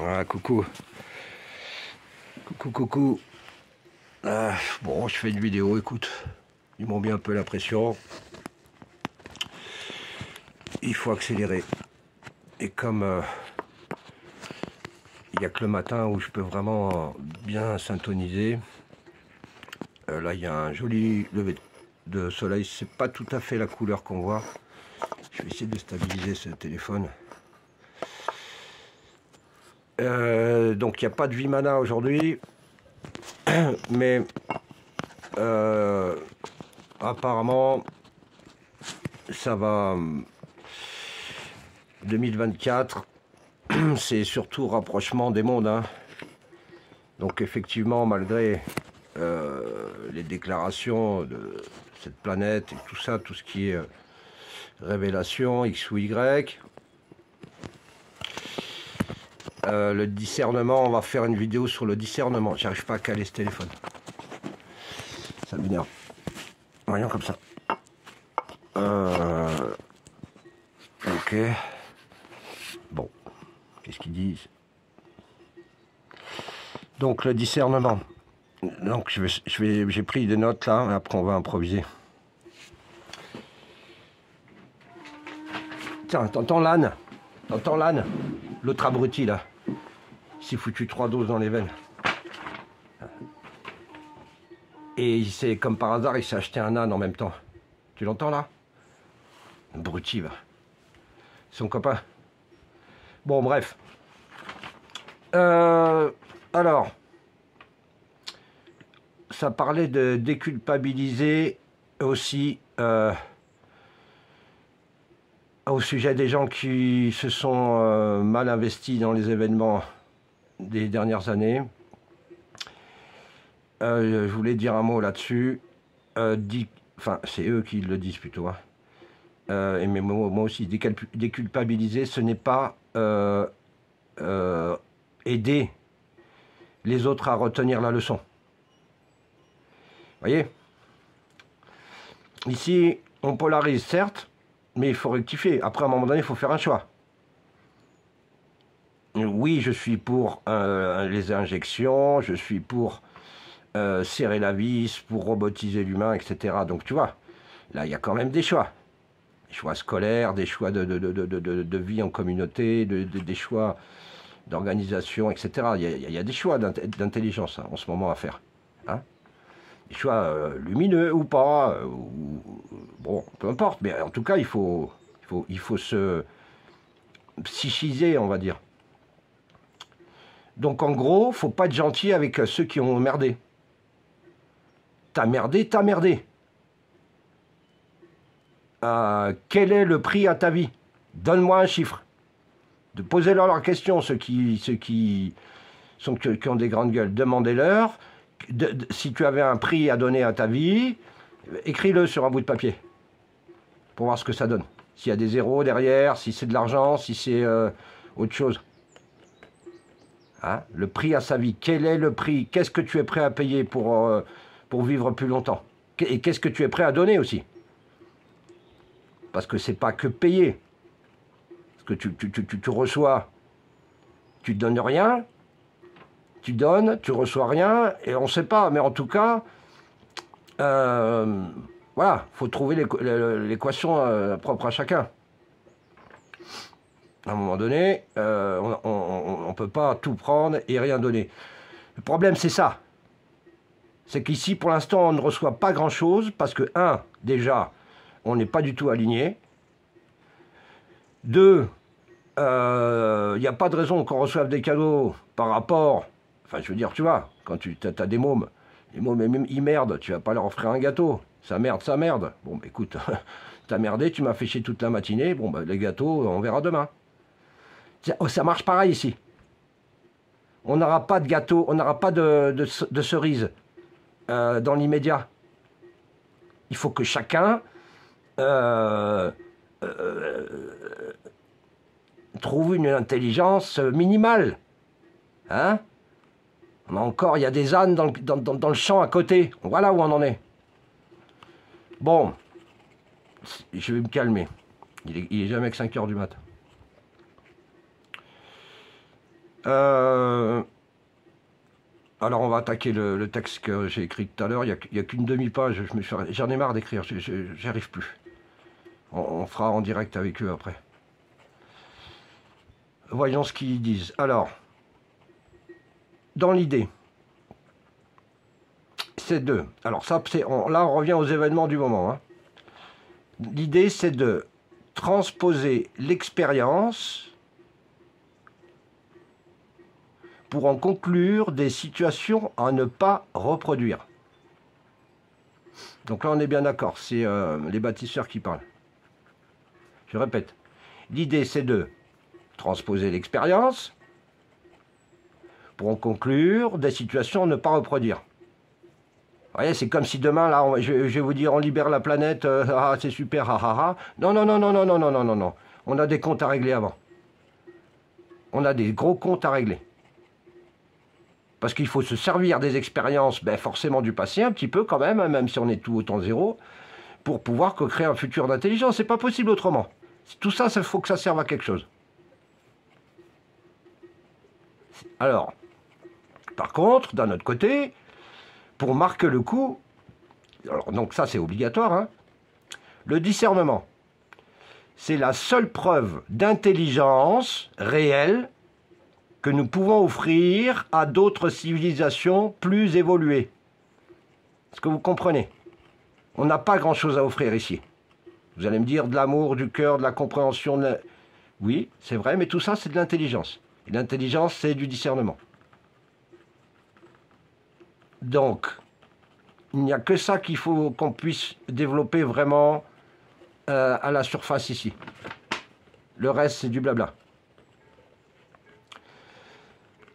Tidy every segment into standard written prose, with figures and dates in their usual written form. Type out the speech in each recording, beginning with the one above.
Ah, coucou. Coucou. Bon, je fais une vidéo, écoute. Ils m'ont mis un peu la pression. Il faut accélérer. Et comme il n'y a que le matin où je peux vraiment bien syntoniser, là, il y a un joli lever de soleil. C'est pas tout à fait la couleur qu'on voit. Je vais essayer de stabiliser ce téléphone. Donc, il n'y a pas de Vimana aujourd'hui. Mais apparemment, ça va. 2024, c'est surtout rapprochement des mondes. Hein. Donc effectivement, malgré les déclarations de cette planète et tout ça, tout ce qui est révélation, X ou Y, le discernement, on va faire une vidéo sur le discernement. J'arrive pas à caler ce téléphone. Ça m'énerve. Voyons comme ça. Ok. Bon. Qu'est-ce qu'ils disent? Donc le discernement. Donc j'ai pris des notes là, et après on va improviser. Tiens, t'entends l'âne? T'entends l'âne? L'autre abruti là. Il s'est foutu 3 doses dans les veines. Et c'est comme par hasard, il s'est acheté un âne en même temps. Tu l'entends là? Abruti va. Son copain. Bon bref. Alors. Ça parlait de déculpabiliser aussi au sujet des gens qui se sont mal investis dans les événements des dernières années. Je voulais dire un mot là-dessus. Enfin, c'est eux qui le disent plutôt. Hein. Mais moi aussi, déculpabiliser, ce n'est pas aider les autres à retenir la leçon. Vous voyez? Ici, on polarise, certes, mais il faut rectifier. Après, à un moment donné, il faut faire un choix. Oui, je suis pour les injections, je suis pour serrer la vis, pour robotiser l'humain, etc. Donc, tu vois, là, il y a quand même des choix. Des choix scolaires, des choix de vie en communauté, des choix d'organisation, etc. Il y a des choix d'intelligence hein, en ce moment à faire. Hein, des choix lumineux ou pas, bon, peu importe, mais en tout cas, il faut se psychiser, on va dire. Donc en gros, faut pas être gentil avec ceux qui ont merdé. T'as merdé. Quel est le prix à ta vie? Donne-moi un chiffre. De poser leur question, ceux qui ont des grandes gueules, demandez-leur. Si tu avais un prix à donner à ta vie, écris-le sur un bout de papier pour voir ce que ça donne. S'il y a des zéros derrière, si c'est de l'argent, si c'est autre chose. Hein, le prix à sa vie, quel est le prix? Qu'est-ce que tu es prêt à payer pour vivre plus longtemps? Et qu'est-ce que tu es prêt à donner aussi? Parce que c'est pas que payer. Parce que tu reçois, tu donnes rien, tu donnes, tu reçois rien, et on ne sait pas. Mais en tout cas, voilà, il faut trouver l'équation propre à chacun. À un moment donné, on ne peut pas tout prendre et rien donner. Le problème, c'est ça. C'est qu'ici, pour l'instant, on ne reçoit pas grand-chose, parce que, déjà, on n'est pas du tout aligné. 2, il n'y a pas de raison qu'on reçoive des cadeaux par rapport... Enfin, je veux dire, tu vois, quand tu as des mômes, les mômes, ils merdent, tu vas pas leur offrir un gâteau. Ça merde. Bon, bah, écoute, t'as merdé, tu m'as fait chier toute la matinée. Bon, bah, les gâteaux, on verra demain. Ça marche pareil ici. On n'aura pas de gâteau, on n'aura pas de cerises dans l'immédiat. Il faut que chacun trouve une intelligence minimale. Hein? Encore, il y a des ânes dans le champ à côté. Voilà où on en est. Bon, je vais me calmer. Il est jamais que 5 h du matin. Alors on va attaquer le texte que j'ai écrit tout à l'heure. Il n'y a qu'une demi-page. J'en ai marre d'écrire. J'y arrive plus. On fera en direct avec eux après. Voyons ce qu'ils disent. Alors, dans l'idée, c'est de... Alors ça, là on revient aux événements du moment. Hein. L'idée, c'est de transposer l'expérience pour en conclure des situations à ne pas reproduire. Donc là, on est bien d'accord, c'est les bâtisseurs qui parlent. Je répète, l'idée, c'est de transposer l'expérience pour en conclure des situations à ne pas reproduire. Vous voyez, c'est comme si demain, là, je vais vous dire, on libère la planète, c'est super, Non, non, non, non, non, non, non, non, non, non. On a des comptes à régler avant. On a des gros comptes à régler. Parce qu'il faut se servir des expériences, forcément du passé, un petit peu quand même, hein, même si on est tout autant zéro, pour pouvoir créer un futur d'intelligence. C'est pas possible autrement. Tout ça, il faut que ça serve à quelque chose. Alors, par contre, d'un autre côté, pour marquer le coup, alors donc ça c'est obligatoire, hein, le discernement, c'est la seule preuve d'intelligence réelle que nous pouvons offrir à d'autres civilisations plus évoluées. Est-ce que vous comprenez? On n'a pas grand-chose à offrir ici. Vous allez me dire de l'amour, du cœur, de la compréhension. Oui, c'est vrai, mais tout ça, c'est de l'intelligence. Et l'intelligence, c'est du discernement. Donc, il n'y a que ça qu'il faut qu'on puisse développer vraiment à la surface ici. Le reste, c'est du blabla.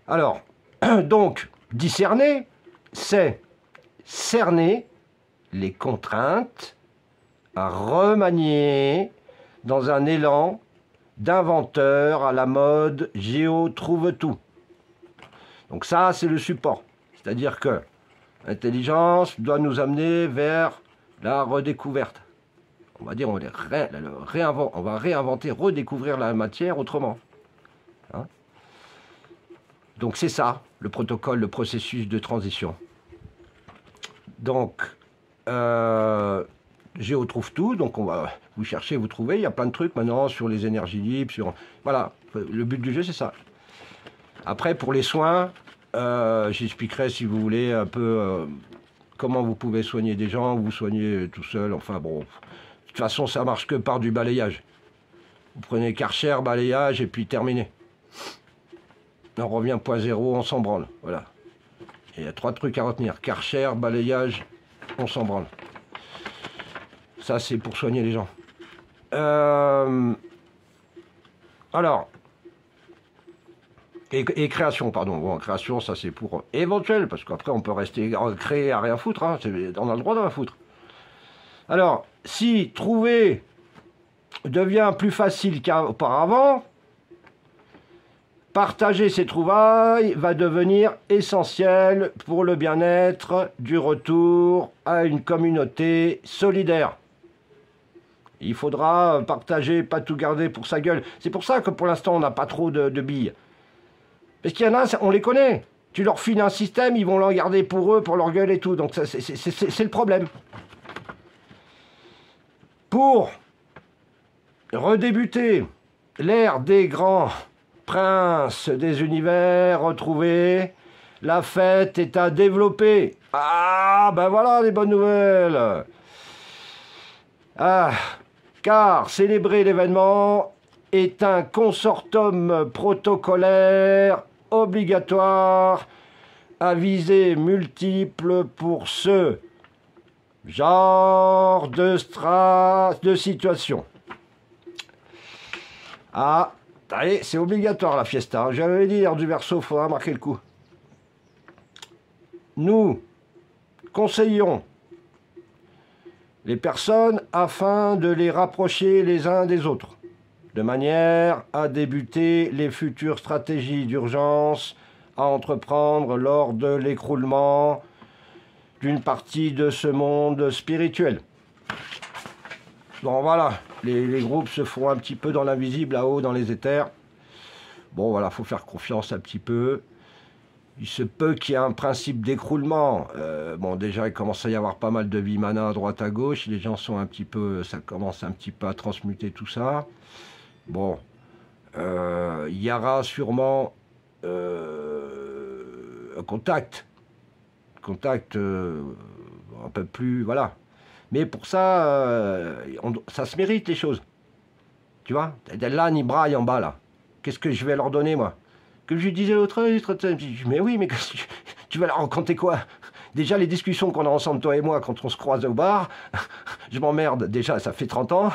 Alors, donc, discerner, c'est cerner les contraintes à remanier dans un élan d'inventeur à la mode Géo trouve tout. Donc ça, c'est le support. C'est-à-dire que l'intelligence doit nous amener vers la redécouverte. On va dire, on va réinventer, redécouvrir la matière autrement. Hein? Donc c'est ça, le protocole, le processus de transition. Donc, Géo trouve tout, donc on va vous chercher, vous trouver. Il y a plein de trucs maintenant sur les énergies libres, sur... Voilà, le but du jeu, c'est ça. Après, pour les soins, j'expliquerai, si vous voulez, un peu comment vous pouvez soigner des gens, vous soigner tout seul, enfin bon. De toute façon, ça marche que par du balayage. Vous prenez Karcher, balayage, et puis terminé. On revient point zéro, on s'en branle. Voilà. Et il y a 3 trucs à retenir. Karcher, balayage, on s'en branle. Ça, c'est pour soigner les gens. Alors, et création, pardon. Bon, création, ça c'est pour éventuel, parce qu'après on peut rester créé à rien foutre. Hein, on a le droit d'en foutre. Alors, si trouver devient plus facile qu'auparavant, partager ses trouvailles va devenir essentiel pour le bien-être du retour à une communauté solidaire. Il faudra partager, pas tout garder pour sa gueule. C'est pour ça que pour l'instant, on n'a pas trop de billes. Parce qu'il y en a, on les connaît. Tu leur files un système, ils vont l'en garder pour eux, pour leur gueule et tout. Donc c'est le problème. Pour redébuter l'ère des grands princes des univers retrouvés, la fête est à développer. Ah, ben voilà les bonnes nouvelles. Ah, car célébrer l'événement est un consortium protocolaire obligatoire à visée multiple pour ce genre de situation. Ah, allez, c'est obligatoire la fiesta. J'avais dit, du Verseau, il faudra marquer le coup. Nous conseillons les personnes afin de les rapprocher les uns des autres, de manière à débuter les futures stratégies d'urgence à entreprendre lors de l'écroulement d'une partie de ce monde spirituel. Bon voilà, les groupes se font un petit peu dans l'invisible, là-haut, dans les éthers. Bon, voilà, faut faire confiance un petit peu. Il se peut qu'il y ait un principe d'écroulement. Bon, déjà, il commence à y avoir pas mal de Vimana à droite à gauche. Les gens sont un petit peu... Ça commence un petit peu à transmuter tout ça. Bon. Il y aura sûrement un contact. Contact un peu plus... Voilà. Mais pour ça, ça se mérite, les choses. Tu vois, là, ni braille en bas, là. Qu'est-ce que je vais leur donner, moi? Comme je lui disais l'autre, mais oui, mais tu vas leur raconter quoi? Déjà, les discussions qu'on a ensemble, toi et moi, quand on se croise au bar, je m'emmerde. Déjà, ça fait 30 ans.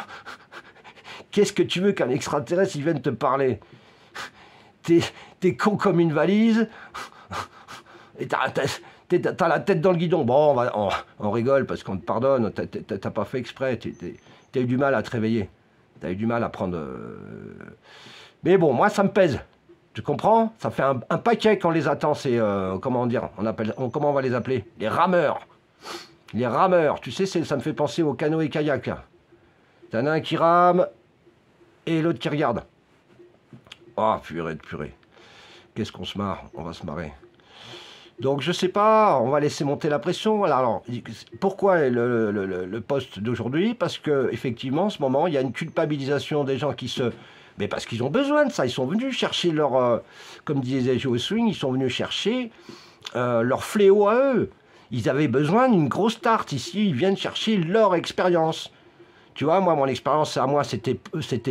Qu'est-ce que tu veux qu'un extraterrestre, il vienne te parler? T'es con comme une valise. Et t'as la tête dans le guidon. Bon, on rigole parce qu'on te pardonne. T'as pas fait exprès. T'as eu du mal à te réveiller. T'as eu du mal à prendre... Mais bon, moi, ça me pèse. Tu comprends? Ça fait un paquet qu'on les attend. C'est, comment dire, comment on va les appeler? Les rameurs. Les rameurs. Tu sais, ça me fait penser au canoë-kayak. T'en as un qui rame et l'autre qui regarde. Oh, purée de purée. Qu'est-ce qu'on se marre? On va se marrer. Donc, je sais pas, on va laisser monter la pression. Alors pourquoi le poste d'aujourd'hui? Parce que effectivement, en ce moment, il y a une culpabilisation des gens qui se... Mais parce qu'ils ont besoin de ça. Ils sont venus chercher leur... comme disait Joe Swing, ils sont venus chercher leur fléau à eux. Ils avaient besoin d'une grosse tarte. Ici, ils viennent chercher leur expérience. Tu vois, moi, mon expérience à moi, c'était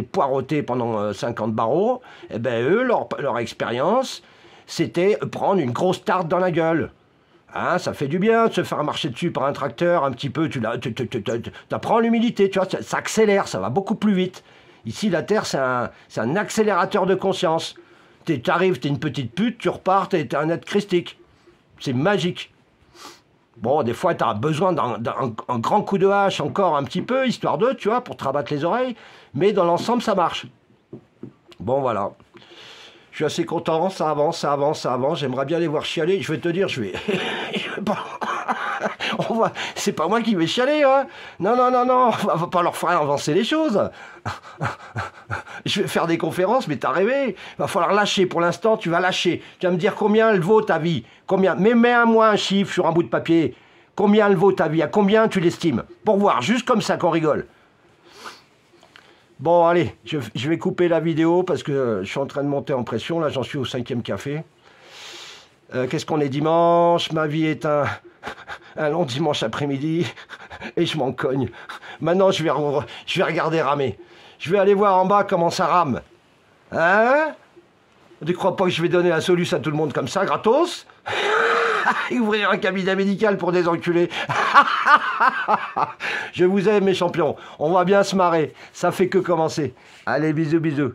poireauter pendant 50 barreaux. Et ben eux, leur expérience, c'était prendre une grosse tarte dans la gueule. Hein, ça fait du bien de se faire marcher dessus par un tracteur un petit peu. Tu apprends l'humilité, tu vois, ça accélère, ça va beaucoup plus vite. Ici, la Terre, c'est un accélérateur de conscience. T'arrives, t'es une petite pute, tu repars, t'es un être christique. C'est magique. Bon, des fois, t'as besoin d'un grand coup de hache, encore un petit peu, histoire de, tu vois, pour te rabattre les oreilles. Mais dans l'ensemble, ça marche. Bon, voilà. Je suis assez content, ça avance, ça avance, ça avance. J'aimerais bien les voir chialer. Je vais te dire, je vais c'est pas moi qui vais chialer, hein. Non, non, non, non, on va pas leur faire avancer les choses. Je vais faire des conférences, mais t'as rêvé. Il va falloir lâcher. Pour l'instant, tu vas lâcher. Tu vas me dire combien elle vaut ta vie. Combien? Mais mets-moi un chiffre sur un bout de papier. Combien elle vaut ta vie? À combien tu l'estimes? Pour voir, juste comme ça qu'on rigole. Bon, allez, je vais couper la vidéo parce que je suis en train de monter en pression. Là, j'en suis au 5e café. Qu'est-ce qu'on est dimanche? Ma vie est un long dimanche après-midi et je m'en cogne. Maintenant, je vais regarder ramer. Je vais aller voir en bas comment ça rame. Hein? Tu crois pas que je vais donner la solution à tout le monde comme ça, gratos? Ouvrir un cabinet médical pour des enculés. Je vous aime, mes champions. On va bien se marrer. Ça fait que commencer. Allez, bisous, bisous.